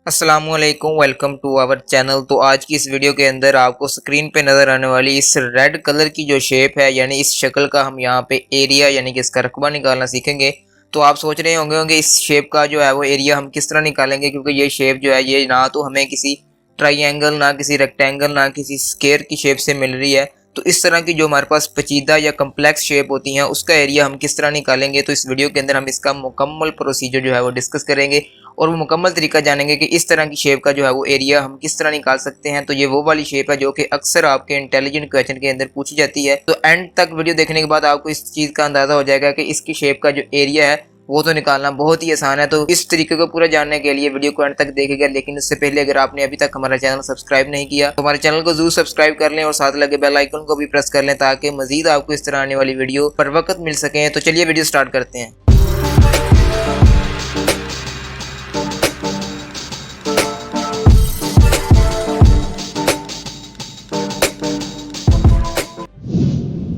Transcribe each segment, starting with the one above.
अस्सलामुअलैकुम, welcome to our channel. तो आज की इस वीडियो के अंदर आपको स्क्रीन पे नज़र आने वाली इस रेड कलर की जो शेप है यानी इस शक्ल का हम यहाँ पे एरिया यानी कि इसका रकबा निकालना सीखेंगे। तो आप सोच रहे होंगे इस शेप का जो है वो एरिया हम किस तरह निकालेंगे, क्योंकि ये शेप जो है ये ना तो हमें किसी ट्राइंगल, ना किसी रेक्टेंगल, ना किसी स्क्वायर की शेप से मिल रही है। तो इस तरह की जो हमारे पास पेचीदा या कम्प्लेक्स शेप होती हैं उसका एरिया हम किस तरह निकालेंगे, तो इस वीडियो के अंदर हम इसका मुकम्मल प्रोसीजर जो है वो डिस्कस करेंगे और वो मुकम्मल तरीका जानेंगे कि इस तरह की शेप का जो है वो एरिया हम किस तरह निकाल सकते हैं। तो ये वो वाली शेप है जो कि अक्सर आपके इंटेलिजेंट क्वेश्चन के अंदर पूछी जाती है। तो एंड तक वीडियो देखने के बाद आपको इस चीज़ का अंदाज़ा हो जाएगा कि इसकी शेप का जो एरिया है वो तो निकालना बहुत ही आसान है। तो इस तरीके को पूरा जानने के लिए वीडियो को एंड तक देखेगा, लेकिन उससे पहले अगर आपने अभी तक हमारा चैनल सब्सक्राइब नहीं किया तो हमारे चैनल को जरूर सब्सक्राइब कर लें और साथ लगे बेल आइकन को भी प्रेस कर लें ताकि मजीद आपको इस तरह आने वाली वीडियो पर वक्त मिल सके। तो चलिए वीडियो स्टार्ट करते हैं।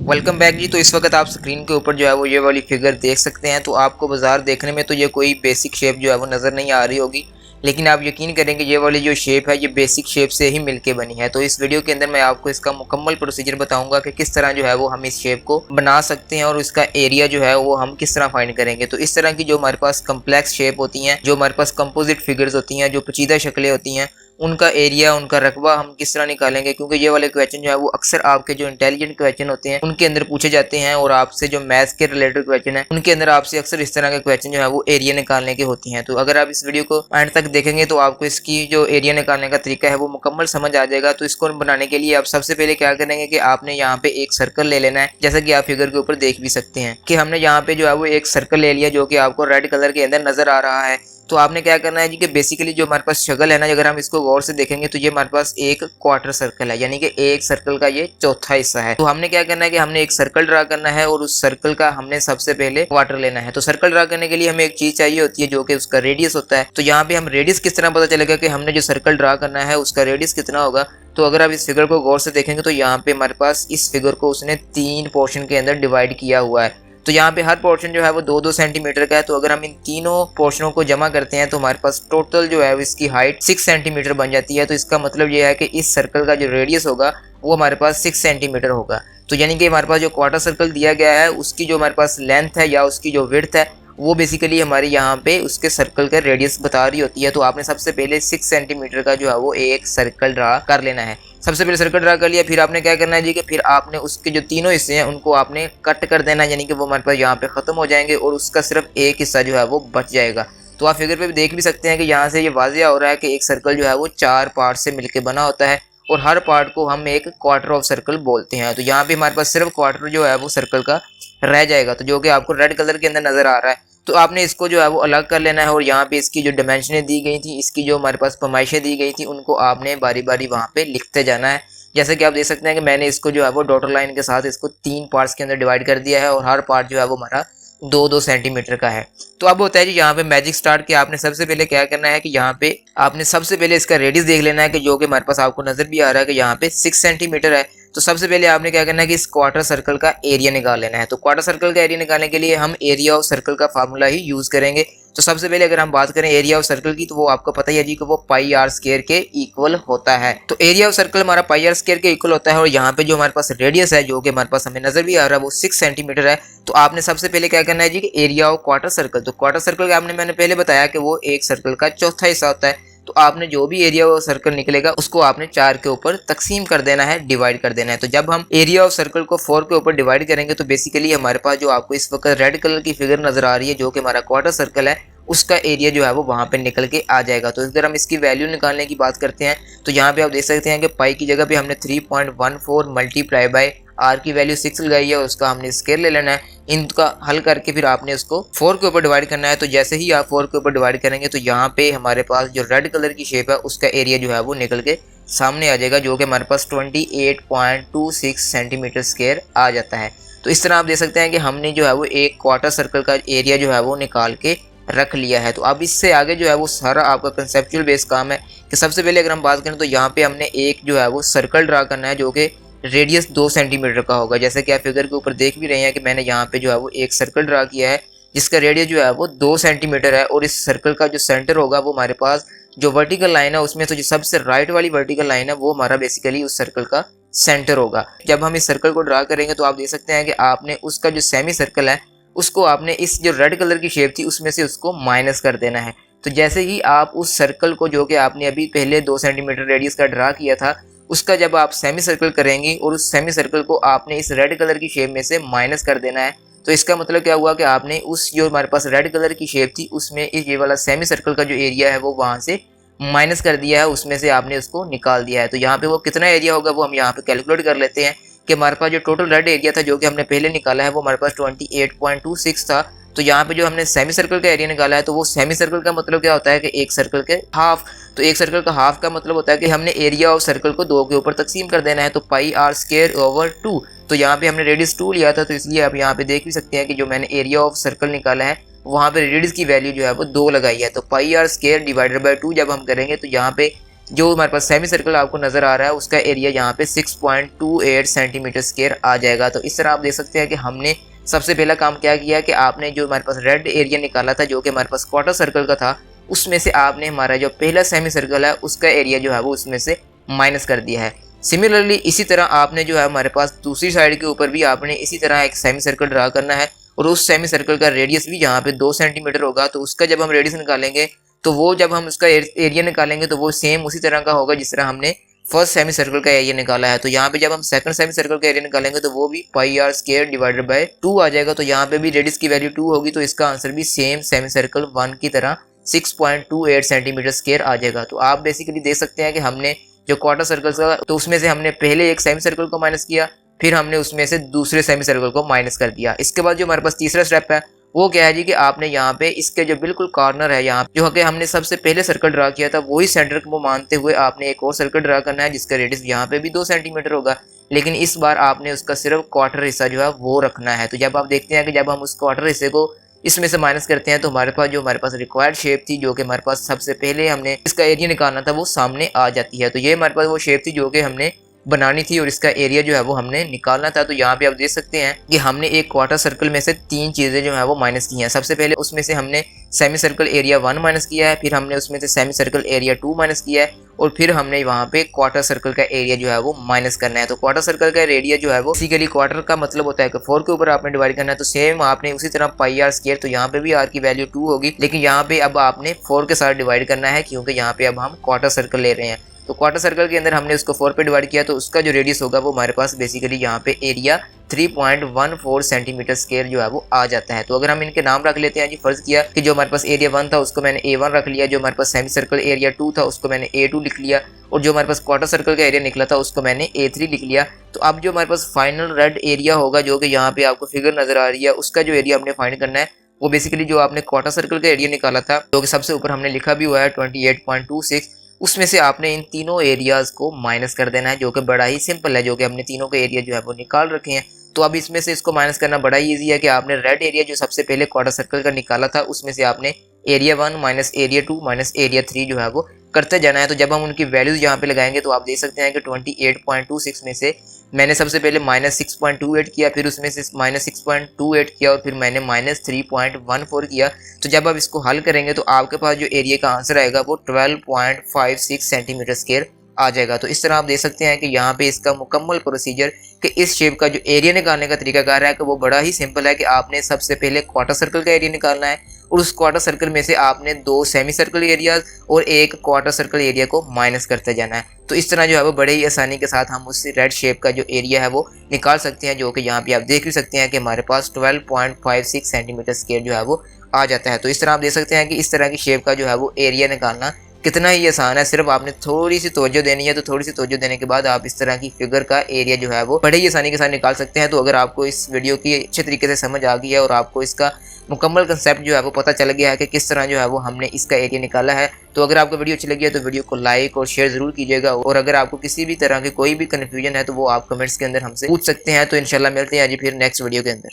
वेलकम बैक जी। तो इस वक्त आप स्क्रीन के ऊपर जो है वो ये वाली फिगर देख सकते हैं। तो आपको बाजार देखने में तो ये कोई बेसिक शेप जो है वो नज़र नहीं आ रही होगी, लेकिन आप यकीन करेंगे ये वाली जो शेप है ये बेसिक शेप से ही मिलके बनी है। तो इस वीडियो के अंदर मैं आपको इसका मुकम्मल प्रोसीजर बताऊंगा कि किस तरह जो है वो हम इस शेप को बना सकते हैं और इसका एरिया जो है वो हम किस तरह फाइंड करेंगे। तो इस तरह की जो हमारे पास कम्प्लेक्स शेप होती हैं, जो हमारे पास कंपोजिट फिगर्स होती हैं, जो पेचीदा शक्लें होती हैं, उनका एरिया, उनका रकबा हम किस तरह निकालेंगे, क्योंकि ये वाले क्वेश्चन जो है वो अक्सर आपके जो इंटेलिजेंट क्वेश्चन होते हैं उनके अंदर पूछे जाते हैं और आपसे जो मैथ्स के रिलेटेड क्वेश्चन है उनके अंदर आपसे अक्सर इस तरह के क्वेश्चन जो है वो एरिया निकालने के होती हैं। तो अगर आप इस वीडियो को एंड तक देखेंगे तो आपको इसकी जो एरिया निकालने का तरीका है वो मुकम्मल समझ आ जाएगा। तो इसको बनाने के लिए आप सबसे पहले क्या करेंगे कि आपने यहाँ पे एक सर्कल ले लेना है, जैसा कि आप फिगर के ऊपर देख भी सकते हैं कि हमने यहाँ पे जो है वो एक सर्कल ले लिया जो कि आपको रेड कलर के अंदर नजर आ रहा है। तो आपने क्या करना है जी कि बेसिकली जो हमारे पास शक्ल है ना, अगर हम इसको गौर से देखेंगे तो ये हमारे पास एक क्वार्टर सर्कल है, यानी कि एक सर्कल का ये चौथा हिस्सा है। तो हमने क्या करना है कि हमने एक सर्कल ड्रा करना है और उस सर्कल का हमने सबसे पहले क्वार्टर लेना है। तो सर्कल ड्रा करने के लिए हमें एक चीज चाहिए होती है जो कि उसका रेडियस होता है। तो यहाँ पे हम रेडियस किस तरह पता चलेगा कि हमने जो सर्कल ड्रा करना है उसका रेडियस कितना होगा। तो अगर आप इस फिगर को गौर से देखेंगे तो यहाँ पे हमारे पास इस फिगर को उसने 3 पोर्शन के अंदर डिवाइड किया हुआ है। तो यहाँ पे हर पोर्शन जो है वो 2-2 सेंटीमीटर का है। तो अगर हम इन तीनों पोर्शनों को जमा करते हैं तो हमारे पास टोटल जो है इसकी हाइट 6 सेंटीमीटर बन जाती है। तो इसका मतलब ये है कि इस सर्कल का जो रेडियस होगा वो हमारे पास 6 सेंटीमीटर होगा। तो यानी कि हमारे पास जो क्वार्टर सर्कल दिया गया है उसकी जो हमारे पास लेंथ है या उसकी जो विड्थ है वो बेसिकली हमारे यहाँ पे उसके सर्कल का रेडियस बता रही होती है। तो आपने सबसे पहले 6 सेंटीमीटर का जो है वो एक सर्कल ड्रा कर लेना है। सबसे पहले सर्कल ड्रा कर लिया, फिर आपने क्या करना है जी कि फिर आपने उसके जो तीनों हिस्से हैं उनको आपने कट कर देना, यानी कि वो हमारे पास यहाँ पे खत्म हो जाएंगे और उसका सिर्फ एक हिस्सा जो है वो बच जाएगा। तो आप फिगर पे भी देख भी सकते हैं कि यहाँ से ये वाजिया हो रहा है कि एक सर्कल जो है वो 4 पार्ट से मिलकर बना होता है और हर पार्ट को हम एक क्वार्टर ऑफ सर्कल बोलते हैं। तो यहाँ पे हमारे पास सिर्फ क्वार्टर जो है वो सर्कल का रह जाएगा, तो जो कि आपको रेड कलर के अंदर नजर आ रहा है। तो आपने इसको जो है वो अलग कर लेना है और यहाँ पे इसकी जो डायमेंशनें दी गई थी, इसकी जो हमारे पास पैमाइशें दी गई थी, उनको आपने बारी बारी वहाँ पे लिखते जाना है। जैसे कि आप देख सकते हैं कि मैंने इसको जो है वो डॉटर लाइन के साथ इसको 3 पार्ट्स के अंदर डिवाइड कर दिया है और हर पार्ट जो है वो हमारा 2-2 सेंटीमीटर का है। तो अब होता है जी यहाँ पे मैजिक स्टार्ट कि आपने सबसे पहले क्या करना है कि यहाँ पे आपने सबसे पहले इसका रेडियस देख लेना है कि जो कि हमारे पास आपको नजर भी आ रहा है कि यहाँ पे 6 सेंटीमीटर है। तो सबसे पहले आपने क्या करना है कि इस क्वार्टर सर्कल का एरिया निकाल लेना है। तो क्वार्टर सर्कल का एरिया निकालने के लिए हम एरिया ऑफ सर्कल का फार्मूला ही यूज करेंगे। तो सबसे पहले अगर हम बात करें एरिया ऑफ सर्कल की तो वो आपको पता ही है जी कि वो पाई आर स्क्वायर के इक्वल होता है। तो एरिया ऑफ सर्कल हमारा पाई आर स्क्वायर के इक्वल होता है और यहाँ पे जो हमारे पास रेडियस है जो कि हमारे पास हमें नजर भी आ रहा है वो 6 सेंटीमीटर है। तो आपने सबसे पहले क्या करना है जी कि एरिया ऑफ क्वार्टर सर्कल, तो क्वार्टर सर्कल का मैंने पहले बताया कि वो एक सर्कल का चौथा हिस्सा होता है। तो आपने जो भी एरिया ऑफ सर्कल निकलेगा उसको आपने 4 के ऊपर तकसीम कर देना है, डिवाइड कर देना है। तो जब हम एरिया ऑफ सर्कल को 4 के ऊपर डिवाइड करेंगे तो बेसिकली हमारे पास जो आपको इस वक्त रेड कलर की फिगर नजर आ रही है जो कि हमारा क्वार्टर सर्कल है उसका एरिया जो है वो वहां पे निकल के आ जाएगा। तो अगर हम इसकी वैल्यू निकालने की बात करते हैं तो यहाँ पे आप देख सकते हैं कि पाई की जगह पे हमने 3.14 मल्टीप्लाई बाय आर की वैल्यू 6 लगाई है और उसका हमने स्केयर ले लेना है। इनका हल करके फिर आपने उसको 4 के ऊपर डिवाइड करना है। तो जैसे ही आप 4 के ऊपर डिवाइड करेंगे तो यहाँ पे हमारे पास जो रेड कलर की शेप है उसका एरिया जो है वो निकल के सामने आ जाएगा जो कि हमारे पास 28.26 सेंटीमीटर स्क्वायर आ जाता है। तो इस तरह आप देख सकते हैं कि हमने जो है वो एक क्वार्टर सर्कल का एरिया जो है वो निकाल के रख लिया है। तो अब इससे आगे जो है वो सारा आपका कंसेप्चुअल बेस काम है कि सबसे पहले अगर हम बात करें तो यहाँ पे हमने एक जो है वो सर्कल ड्रा करना है जो कि रेडियस 2 सेंटीमीटर का होगा। जैसे कि आप फिगर के ऊपर देख भी रहे हैं कि मैंने यहाँ पे जो है वो एक सर्कल ड्रा किया है जिसका रेडियस जो है वो 2 सेंटीमीटर है और इस सर्कल का जो सेंटर होगा वो हमारे पास जो वर्टिकल लाइन है उसमें से जो सबसे राइट वाली वर्टिकल लाइन है वो हमारा बेसिकली उस सर्कल का सेंटर होगा। जब हम इस सर्कल को ड्रा करेंगे तो आप देख सकते हैं कि आपने उसका जो सेमी सर्कल है उसको आपने इस जो रेड कलर की शेप थी उसमें से उसको माइनस कर देना है। तो जैसे ही आप उस सर्कल को जो कि आपने अभी पहले 2 सेंटीमीटर रेडियस का ड्रा किया था उसका जब आप सेमी सर्कल करेंगे और उस सेमी सर्कल को आपने इस रेड कलर की शेप में से माइनस कर देना है, तो इसका मतलब क्या हुआ कि आपने उस जो हमारे पास रेड कलर की शेप थी उसमें इस ये वाला सेमी सर्कल का जो एरिया है वो वहां से माइनस कर दिया है, उसमें से आपने उसको निकाल दिया है। तो यहाँ पे वो कितना एरिया होगा वो हम यहाँ पे कैलकुलेट कर लेते हैं कि हमारे पास जो टोटल रेड एरिया था जो कि हमने पहले निकाला है वो हमारे पास 28.26 था। तो यहाँ पे जो हमने सेमी सर्कल का एरिया निकाला है तो वो सेमी सर्कल का मतलब क्या होता है कि एक सर्कल के हाफ। तो एक सर्कल का हाफ का मतलब होता है कि हमने एरिया ऑफ सर्कल को 2 के ऊपर तकसीम कर देना है, तो पाई आर स्क्वायर ओवर 2। तो यहाँ पे हमने रेडियस 2 लिया था, तो इसलिए आप यहाँ पे देख भी सकते हैं कि जो मैंने एरिया ऑफ सर्कल निकाला है वहाँ पे रेडियस की वैल्यू जो है वो 2 लगाई है। तो पाई आर स्क्वायर डिवाइडेड बाय 2 जब हम करेंगे तो यहाँ पे जो हमारे पास सेमी सर्कल आपको नजर आ रहा है उसका एरिया यहाँ पे 6.28 सेंटीमीटर स्क्वायर आ जाएगा। तो इस तरह आप देख सकते हैं कि हमने सबसे पहला काम क्या किया कि आपने जो हमारे पास रेड एरिया निकाला था जो कि हमारे पास क्वार्टर सर्कल का था उसमें से आपने हमारा जो पहला सेमी सर्कल है उसका एरिया जो है वो उसमें से माइनस कर दिया है। सिमिलरली इसी तरह आपने जो है हमारे पास दूसरी साइड के ऊपर भी आपने इसी तरह एक सेमी सर्कल ड्रा करना है और उस सेमी सर्कल का रेडियस भी यहाँ पे 2 सेंटीमीटर होगा। तो उसका जब हम रेडियस निकालेंगे तो वो जब हम उसका एरिया निकालेंगे तो वो सेम उसी तरह का होगा जिस तरह हमने फर्स्ट सेमी सर्कल का एरिया निकाला है। तो यहाँ पे जब हम सेकंड सेमी सर्कल का एरिया निकालेंगे तो वो भी पाई आर स्क्वायर डिवाइडेड बाय 2 आ जाएगा। तो यहाँ पे भी रेडियस की वैल्यू 2 होगी, तो इसका आंसर भी सेम सेमी सर्कल 1 की तरह 6.28 सेंटीमीटर स्क्वायर आ जाएगा। तो आप बेसिकली देख सकते हैं कि हमने जो क्वार्टर सर्कल का तो उसमें से हमने पहले एक सेमी सर्कल को माइनस किया, फिर हमने उसमें से दूसरे सेमी सर्कल को माइनस कर दिया। इसके बाद जो हमारे पास तीसरा स्टेप है वो क्या है जी कि आपने यहाँ पे इसके जो बिल्कुल कॉर्नर है यहाँ जो कि हमने सबसे पहले सर्कल ड्रा किया था वही सेंटर को मानते हुए आपने एक और सर्कल ड्रा करना है जिसका रेडियस यहाँ पे भी 2 सेंटीमीटर होगा, लेकिन इस बार आपने उसका सिर्फ क्वार्टर हिस्सा जो है वो रखना है। तो जब आप देखते हैं कि जब हम उस क्वार्टर हिस्से को इसमें से माइनस करते हैं तो हमारे पास जो हमारे पास रिक्वायर्ड शेप थी जो कि हमारे पास सबसे पहले हमने इसका एरिया निकालना था वो सामने आ जाती है। तो ये हमारे पास वो शेप थी जो कि हमने बनानी थी और इसका एरिया जो है वो हमने निकालना था। तो यहाँ पे आप देख सकते हैं कि हमने एक क्वार्टर सर्कल में से 3 चीजें जो है वो माइनस की हैं। सबसे पहले उसमें से हमने सेमी सर्कल एरिया 1 माइनस किया है, फिर हमने उसमें से सेमी सर्कल एरिया 2 माइनस किया है और फिर हमने वहाँ पे क्वार्टर सर्कल का एरिया जो है वो माइनस करना है। तो क्वार्टर सर्कल का एरिया जो है वो बेसिकली क्वार्टर का मतलब होता है कि 4 के ऊपर आपने डिवाइड करना है। तो सेम आपने उसी तरह पाई आर स्क्वायर, तो यहाँ पे भी आर की वैल्यू 2 होगी, लेकिन यहाँ पे अब आपने 4 के साथ डिवाइड करना है क्योंकि यहाँ पे अब हम क्वार्टर सर्कल ले रहे हैं। तो क्वार्टर सर्कल के अंदर हमने उसको 4 पे डिवाइड किया तो उसका जो रेडियस होगा वो हमारे पास बेसिकली यहाँ पे एरिया 3.14 सेंटीमीटर स्क्वायर जो है वो आ जाता है। तो अगर हम इनके नाम रख लेते हैं जी, फर्ज किया कि जो हमारे पास एरिया 1 था उसको मैंने A1 रख लिया, जो हमारे पास सेमी सर्कल एरिया 2 था उसको मैंने A2 लिख लिया और जो हमारे पास क्वार्टर सर्कल का एरिया निकला था उसको मैंने A3 लिख लिया। तो अब जो हमारे पास फाइनल रेड एरिया होगा जो कि यहाँ पे आपको फिगर नजर आ रही है उसका जो एरिया हमने फाइंड करना है वो बेसिकली जो आपने क्वार्टर सर्कल का एरिया निकाला था जो कि सबसे ऊपर हमने लिखा भी हुआ है 28.26, उसमें से आपने इन तीनों एरियाज को माइनस कर देना है जो कि बड़ा ही सिंपल है, जो कि हमने तीनों के एरिया जो है वो निकाल रखे हैं। तो अब इसमें से इसको माइनस करना बड़ा ही ईजी है कि आपने रेड एरिया जो सबसे पहले क्वार्टर सर्कल का निकाला था उसमें से आपने area 1 minus area 2 minus area 3 जो है वो करते जाना है। तो जब हम उनकी वैल्यूज यहाँ पे लगाएंगे तो आप देख सकते हैं कि 28.26 में से मैंने सबसे पहले -6.28 किया, फिर उसमें से -6.28 किया और फिर मैंने -3.14 किया। तो जब आप इसको हल करेंगे तो आपके पास जो एरिया का आंसर आएगा वो 12.56 सेंटीमीटर स्क्वायर आ जाएगा। तो इस तरह आप देख सकते हैं कि यहाँ पे इसका मुकम्मल प्रोसीजर कि इस शेप का जो एरिया निकालने का तरीकाकार है कि वो बड़ा ही सिंपल है कि आपने सबसे पहले क्वार्टर सर्कल का एरिया निकालना है और उस क्वार्टर सर्कल में से आपने 2 सेमी सर्कल एरियाज और एक क्वार्टर सर्कल एरिया को माइनस करते जाना है। तो इस तरह जो है वो बड़े ही आसानी के साथ हम उस रेड शेप का जो एरिया है वो निकाल सकते हैं, जो कि यहाँ पे आप देख भी सकते हैं कि हमारे पास 12.56 सेंटीमीटर स्क्वायर जो है वो आ जाता है। तो इस तरह आप देख सकते हैं कि इस तरह की शेप का जो है वो एरिया निकालना कितना ही आसान है, सिर्फ आपने थोड़ी सी तवज्जो देनी है। तो थोड़ी सी तवज्जो देने के बाद आप इस तरह की फिगर का एरिया जो है वो बड़े ही आसानी के साथ निकाल सकते हैं। तो अगर आपको इस वीडियो की अच्छे तरीके से समझ आ गई है और आपको इसका मुकम्मल कंसेप्ट जो है वो पता चल गया है कि किस तरह जो है वो हमने इसका एरिया निकाला है, तो अगर आपको वीडियो अच्छी लगी है तो वीडियो को लाइक और शेयर जरूर कीजिएगा। और अगर आपको किसी भी तरह की कोई भी कन्फ्यूजन है तो वो आप कमेंट्स के अंदर हमसे पूछ सकते हैं। तो इंशाल्लाह मिलते हैं आज फिर नेक्स्ट वीडियो के अंदर।